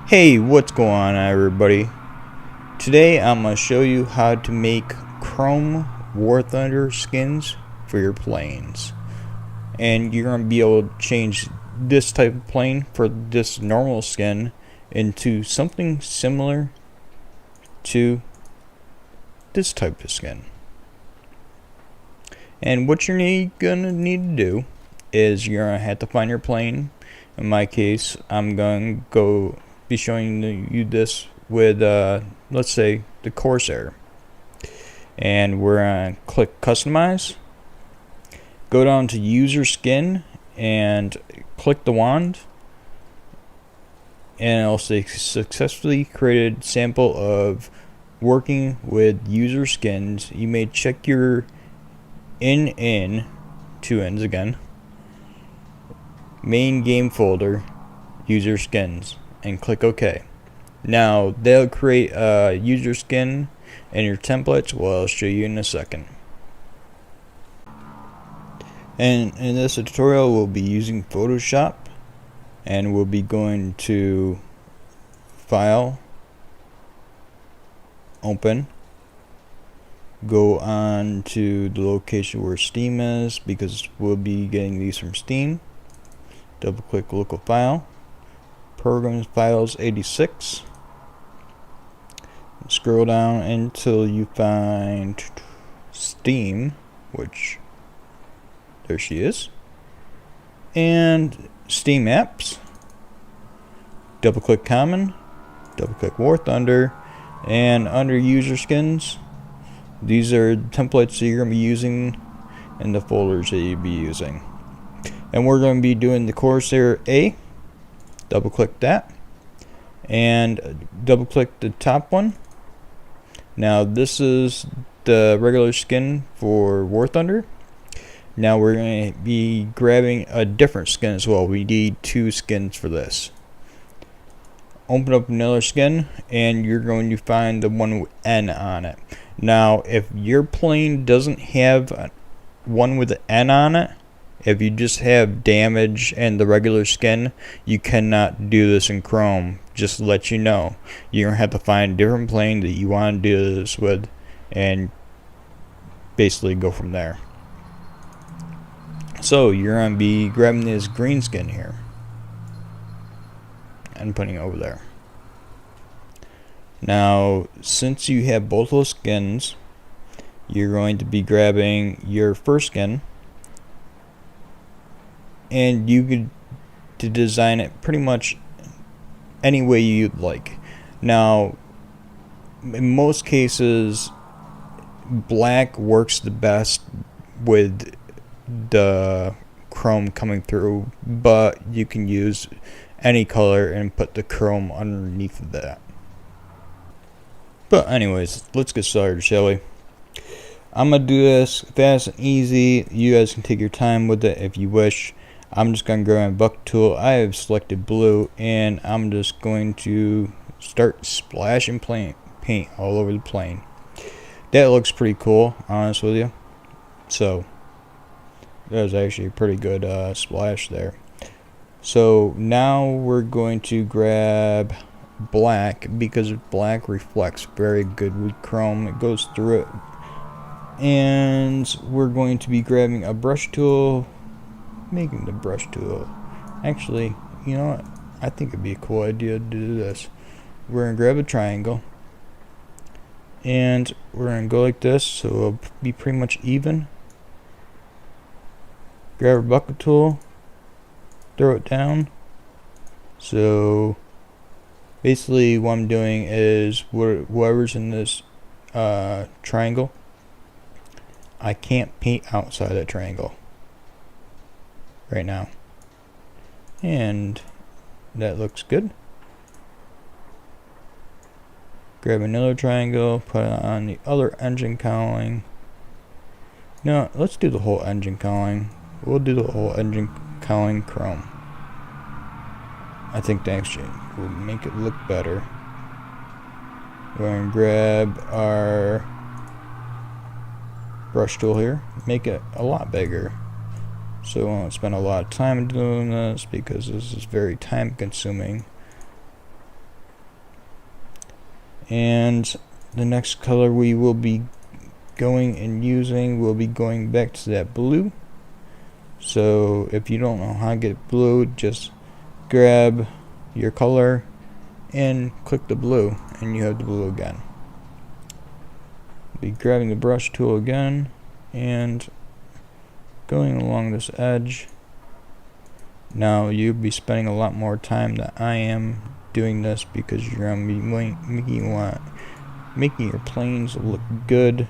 Hey, what's going on, everybody? Today I'm going to show you how to make chrome War Thunder skins for your planes. And you're going to be able to change this type of plane for this normal skin into something similar to this type of skin. And what you're going to need to do is you're going to have to find your plane. In my case, I'm going to be showing you this with let's say the Corsair, and we're gonna click customize, go down to user skin and click the wand, and it'll say successfully created sample of working with user skins. You may check your two ends again, main game folder, user skins, and click OK. Now they'll create a user skin and your templates. Well, I'll show you in a second. And in this tutorial we'll be using Photoshop, and we'll be going to File, Open, go on to the location where Steam is, because we'll be getting these from Steam. Double click local file, Programs Files 86. Scroll down until you find Steam, which there she is, and Steam Apps. Double click Common, double click War Thunder, and under User Skins, these are templates that you're going to be using in the folders that you'll be using. And we're going to be doing the Corsair A. Double click that and double click the top one. Now this is the regular skin for War Thunder. Now we're going to be grabbing a different skin as well. We need two skins for this. Open up another skin and you're going to find the one with N on it. Now if your plane doesn't have one with the N on it, if you just have damage and the regular skin, you cannot do this in Chrome. Just to let you know, you're gonna have to find a different plane that you want to do this with and basically go from there. So you're gonna be grabbing this green skin here and putting it over there. Now since you have both those skins, you're going to be grabbing your first skin, and you could to design it pretty much any way you'd like. Now in most cases black works the best with the chrome coming through, but you can use any color and put the chrome underneath of that. But anyways, let's get started, shall we? I'm gonna do this fast and easy. You guys can take your time with it if you wish. I'm just going to grab my bucket tool. I have selected blue, and I'm just going to start splashing paint all over the plane. That looks pretty cool, honest with you. So that was actually a pretty good splash there. So now we're going to grab black, because black reflects very good with chrome. It goes through it. And we're going to be grabbing a brush tool, making the brush tool. Actually, you know what? I think it'd be a cool idea to do this. We're gonna grab a triangle and we're gonna go like this, so it'll be pretty much even. Grab a bucket tool, throw it down. So basically what I'm doing is whoever's in this triangle, I can't paint outside that triangle right now, and that looks good. Grab another triangle, put it on the other engine cowling. No, let's do the whole engine cowling. We'll do the whole engine cowling chrome. I think that actually will make it look better. We're going to grab our brush tool here, make it a lot bigger. So I won't spend a lot of time doing this because this is very time consuming. And the next color we will be going and using will be going back to that blue. So if you don't know how to get blue, just grab your color and click the blue and you have the blue again. Be grabbing the brush tool again and going along this edge. Now you'll be spending a lot more time than I am doing this because you're going to be making your planes look good.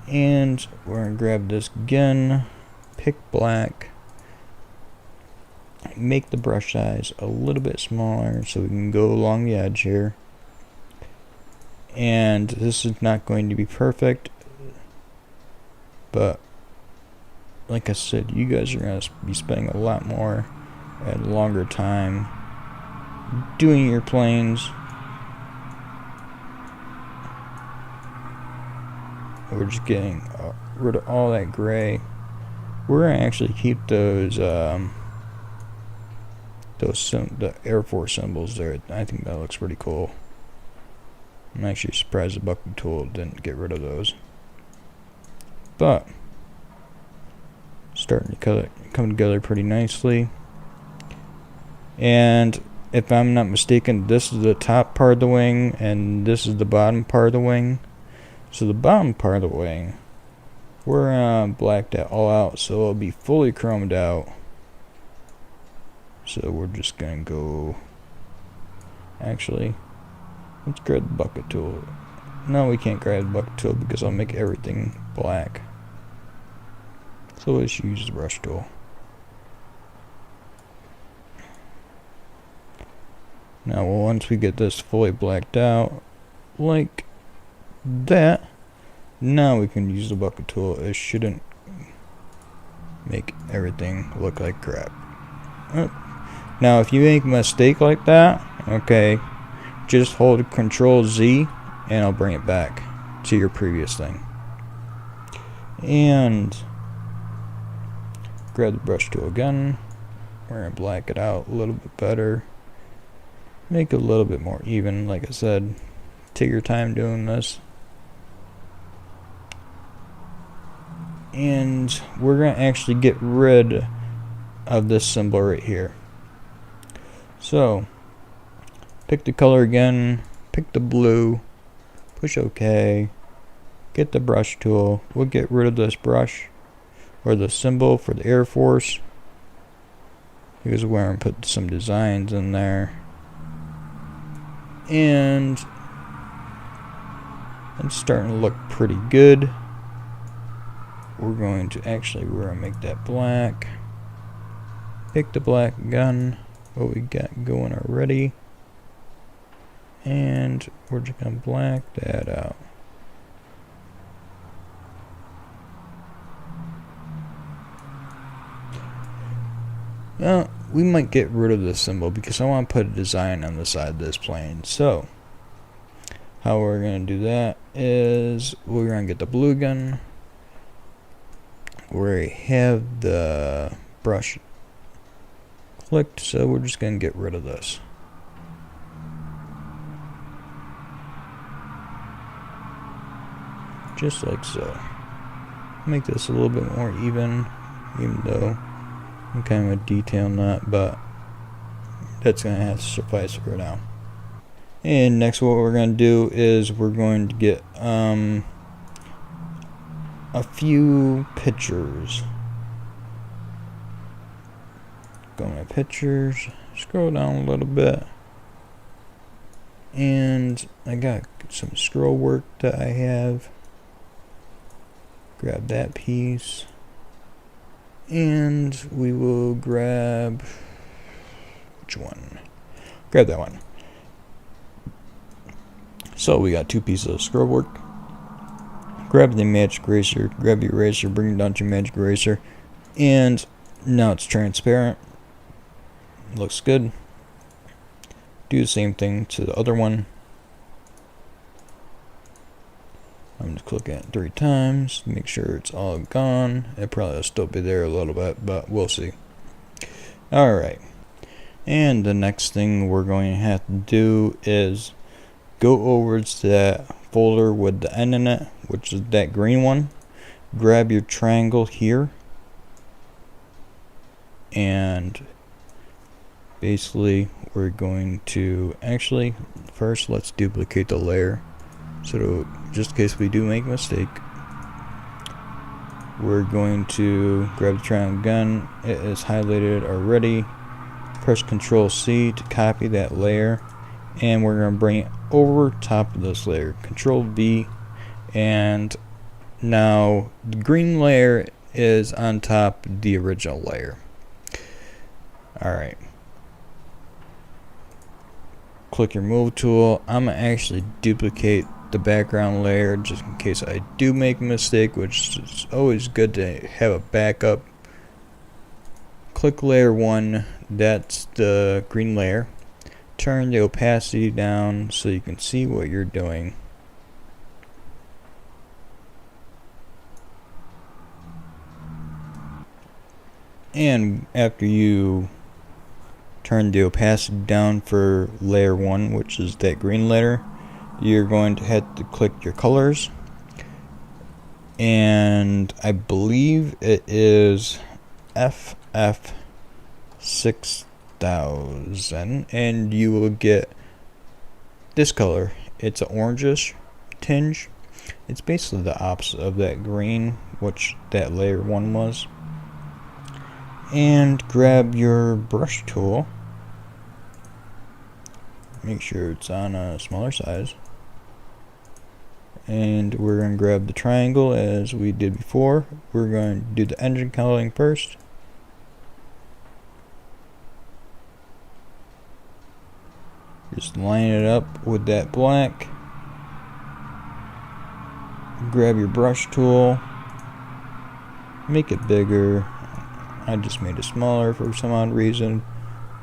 And we're going to grab this again, pick black, make the brush size a little bit smaller so we can go along the edge here. And this is not going to be perfect, but like I said, you guys are going to be spending a lot more and longer time doing your planes. We're just getting rid of all that gray. We're going to actually keep those the Air Force symbols there. I think that looks pretty cool. I'm actually surprised the bucket tool didn't get rid of those. But starting to come together pretty nicely. And if I'm not mistaken, this is the top part of the wing and this is the bottom part of the wing. So the bottom part of the wing, we're blacked that all out so it'll be fully chromed out. So we're just gonna go, actually, let's grab the bucket tool. No, we can't grab the bucket tool because I'll make everything black. So let's use the brush tool. Now once we get this fully blacked out, like that, now we can use the bucket tool. It shouldn't make everything look like crap. Now if you make a mistake like that, okay, just hold Control Z and I'll bring it back to your previous thing. And grab the brush tool again. We're going to black it out a little bit better. Make it a little bit more even. Like I said, take your time doing this. And we're going to actually get rid of this symbol right here. So, pick the color again, pick the blue, push OK, get the brush tool. We'll get rid of this brush or the symbol for the Air Force because we're going to put some designs in there. And it's starting to look pretty good. We're going to make that black. Pick the black gun, what we got going already. And we're just going to black that out. Now, we might get rid of this symbol because I want to put a design on the side of this plane. So, how we're going to do that is we're going to get the blue gun. We have the brush clicked, so we're just going to get rid of this. Just like so. Make this a little bit more even though I'm kind of a detail nut, but that's going to have to suffice for now. And next what we're going to do is we're going to get a few pictures. Go to my pictures, scroll down a little bit, and I got some scroll work that I have. Grab that piece, and we will grab, which one? Grab that one. So we got two pieces of scroll work. Grab the magic eraser, grab your eraser, bring it down to your magic eraser, and now it's transparent. Looks good. Do the same thing to the other one. I'm just clicking it 3 times, make sure it's all gone. It probably will still be there a little bit, but we'll see. Alright. And the next thing we're going to have to do is go over to that folder with the N in it, which is that green one. Grab your triangle here, and basically we're going to actually first let's duplicate the layer, so just in case we do make a mistake. We're going to grab the triangle again. It is highlighted already. Press Ctrl C to copy that layer, and we're going to bring it over top of this layer. Ctrl V, and now the green layer is on top of the original layer. Alright. Click your move tool. I'm going to actually duplicate the background layer just in case I do make a mistake, which is always good to have a backup. Click layer 1, that's the green layer. Turn the opacity down so you can see what you're doing. And after you turn the opacity down for layer 1, which is that green layer, you're going to have to click your colors, and I believe it is FF6000, and you will get this color. It's an orangish tinge. It's basically the opposite of that green, which that layer 1 was. And grab your brush tool. Make sure it's on a smaller size. And we're going to grab the triangle as we did before. We're going to do the engine coloring first. Just line it up with that black. Grab your brush tool. Make it bigger. I just made it smaller for some odd reason.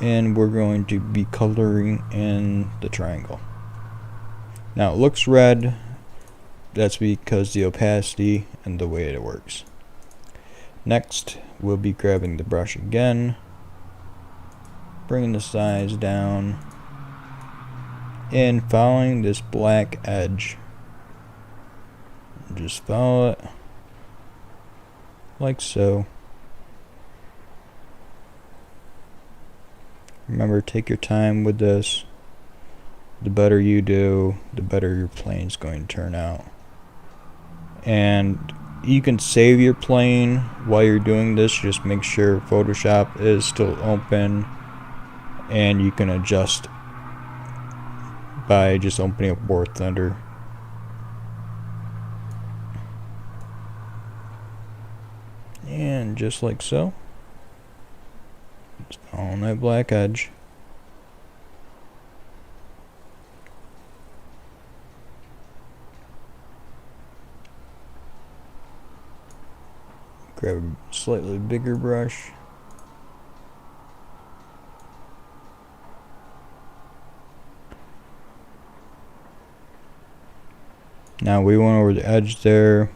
And we're going to be coloring in the triangle. Now it looks red. That's because the opacity and the way it works. Next, we'll be grabbing the brush again, bringing the size down, and following this black edge. Just follow it like so. Remember, take your time with this. The better you do, the better your plane's going to turn out. And you can save your plane while you're doing this. Just make sure Photoshop is still open, and you can adjust by just opening up War Thunder. And just like so, just on that black edge. Grab a slightly bigger brush. Now we went over the edge there.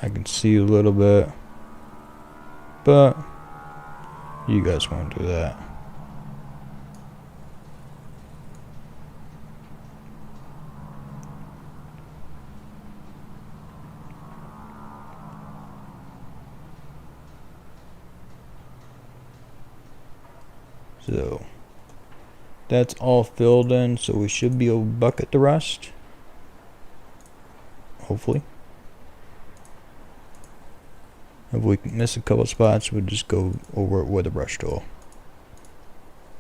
I can see a little bit, but you guys won't do that. So that's all filled in, so we should be able to bucket the rest. Hopefully. If we miss a couple spots, we'll just go over it with a brush tool.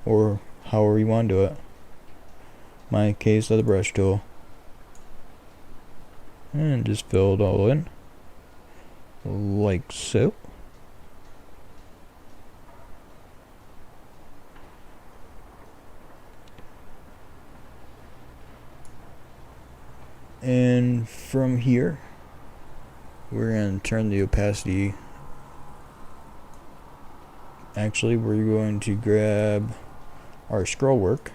Or however you want to do it. My case of the brush tool. And just fill it all in. Like so. And from here, we're going to turn the opacity. Actually, we're going to grab our scroll work.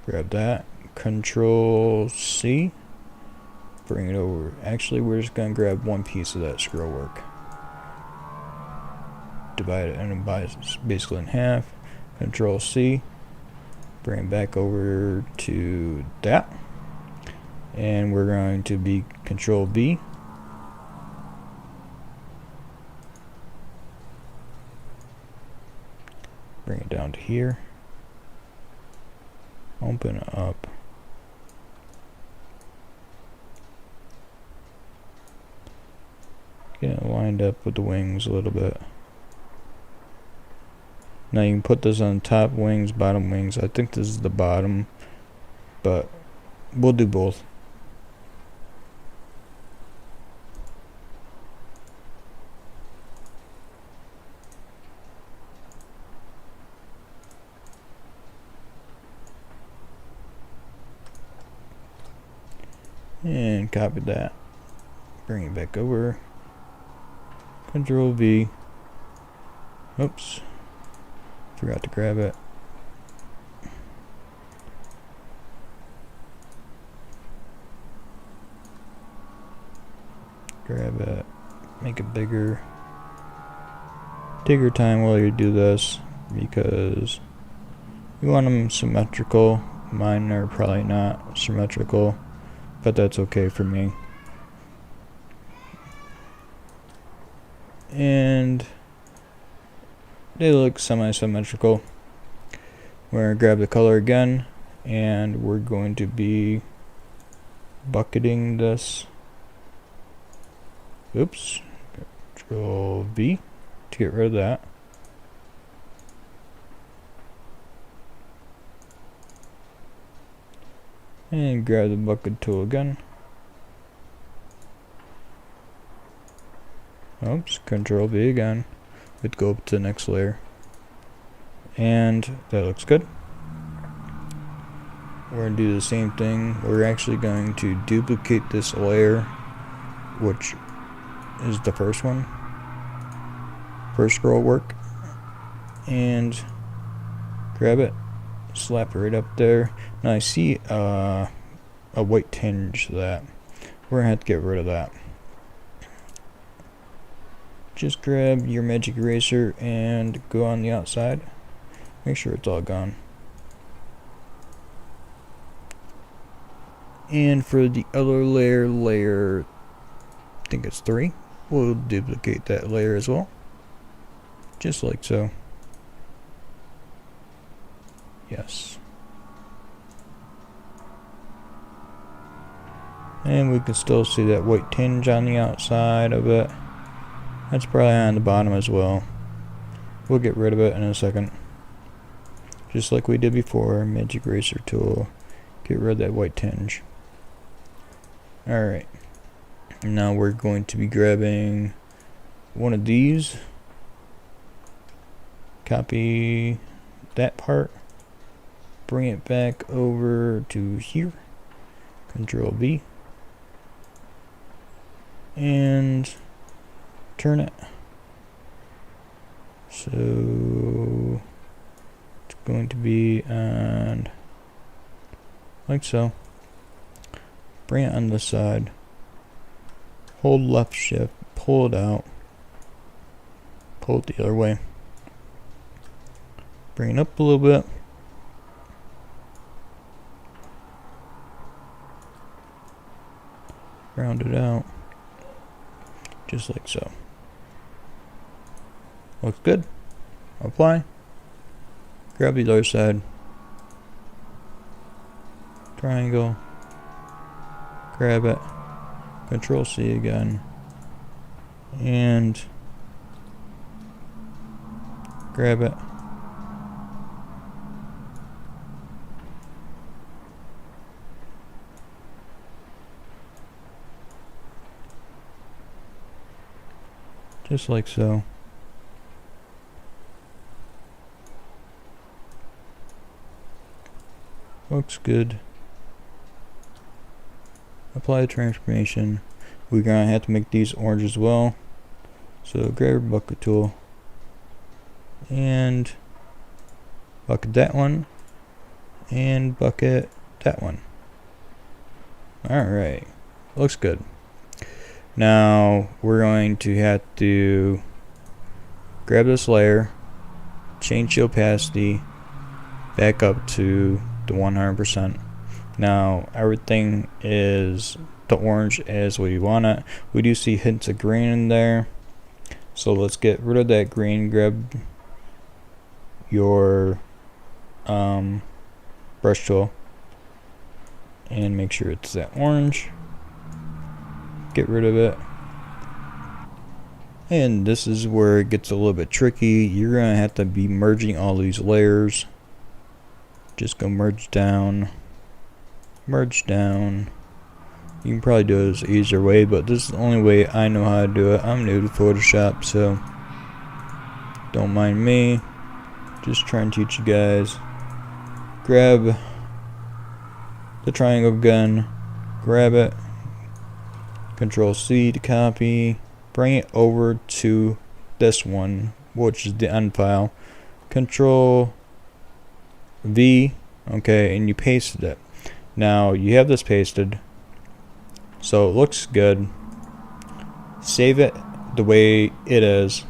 Grab that. Control C. Bring it over. Actually, we're just going to grab one piece of that scroll work. Divide it in basically in half. Control C. Bring it back over to that. And we're going to be Control V. Bring it down to here. Open up. Get it lined up with the wings a little bit. Now you can put this on top wings, bottom wings. I think this is the bottom, but we'll do both. And copy that. Bring it back over. Control V. Oops. Forgot to grab it. Grab it. Make it bigger. Take your time while you do this because you want them symmetrical. Mine are probably not symmetrical, but that's okay for me. And they look semi-symmetrical. We're going to grab the color again, and we're going to be bucketing this. Oops. Control V to get rid of that. And grab the bucket tool again. Oops, Control V again. We'd go up to the next layer. And that looks good. We're going to do the same thing. We're actually going to duplicate this layer, which is the first one. First scroll work. And grab it. Slap it right up there. Now I see a white tinge to that. We're going to have to get rid of that. Just grab your magic eraser and go on the outside. Make sure it's all gone. And for the other layer, I think it's 3, we'll duplicate that layer as well. Just like so. Yes. And we can still see that white tinge on the outside of it. That's probably on the bottom as well. We'll get rid of it in a second. Just like we did before, magic eraser tool. Get rid of that white tinge. Alright. Now we're going to be grabbing one of these. Copy that part. Bring it back over to here. Control V. And turn it. So it's going to be on like so. Bring it on this side. Hold left shift, pull it out. Pull it the other way. Bring it up a little bit. Round it out. Just like so. Looks good. Apply. Grab the other side. Triangle. Grab it. Control C again. And grab it. Just like so. Looks good. Apply the transformation. We're gonna have to make these orange as well. So grab your bucket tool and bucket that one and bucket that one. Alright, looks good. Now we're going to have to grab this layer, change the opacity, back up to the 100%. Now everything is the orange as we want it. We do see hints of green in there, so let's get rid of that green. Grab your brush tool and make sure it's that orange. Get rid of it. And this is where it gets a little bit tricky. You're gonna have to be merging all these layers. Just go merge down, merge down. You can probably do it as an easier way, but this is the only way I know how to do it. I'm new to Photoshop, so don't mind me. Just trying to teach you guys. Grab the triangle again, grab it, Control C to copy, bring it over to this one, which is the end file. Control V, okay, and you pasted it. Now you have this pasted, so it looks good. Save it the way it is.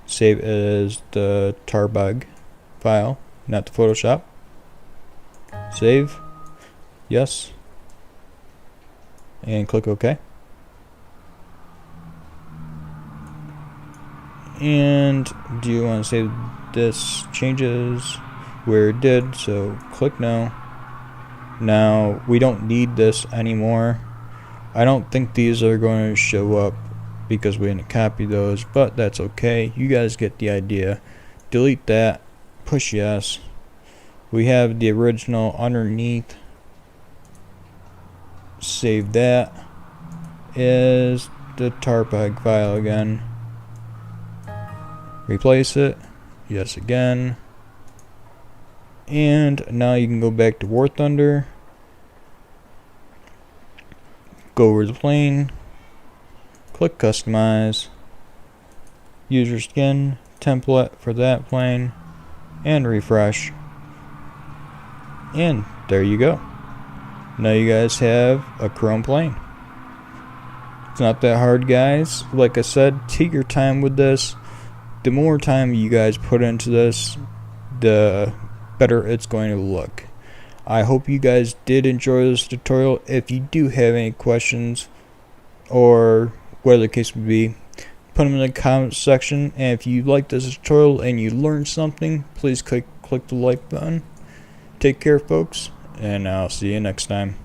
Save it as the tarbug file, not the Photoshop. Save, yes, and click OK. And do you want to save this changes where it did? So click no. Now we don't need this anymore. I don't think these are going to show up because we didn't copy those, but that's okay. You guys get the idea. Delete that, push yes. We have the original underneath. Save that as the tarbug file again. Replace it, yes again. And now you can go back to War Thunder. Go over the plane. Click customize. Use your skin template for that plane. And refresh. And there you go. Now you guys have a chrome plane. It's not that hard, guys. Like I said, take your time with this. The more time you guys put into this, the better it's going to look. I hope you guys did enjoy this tutorial. If you do have any questions or whatever the case may be, put them in the comments section. And if you like this tutorial and you learned something, please click the like button. Take care, folks, and I'll see you next time.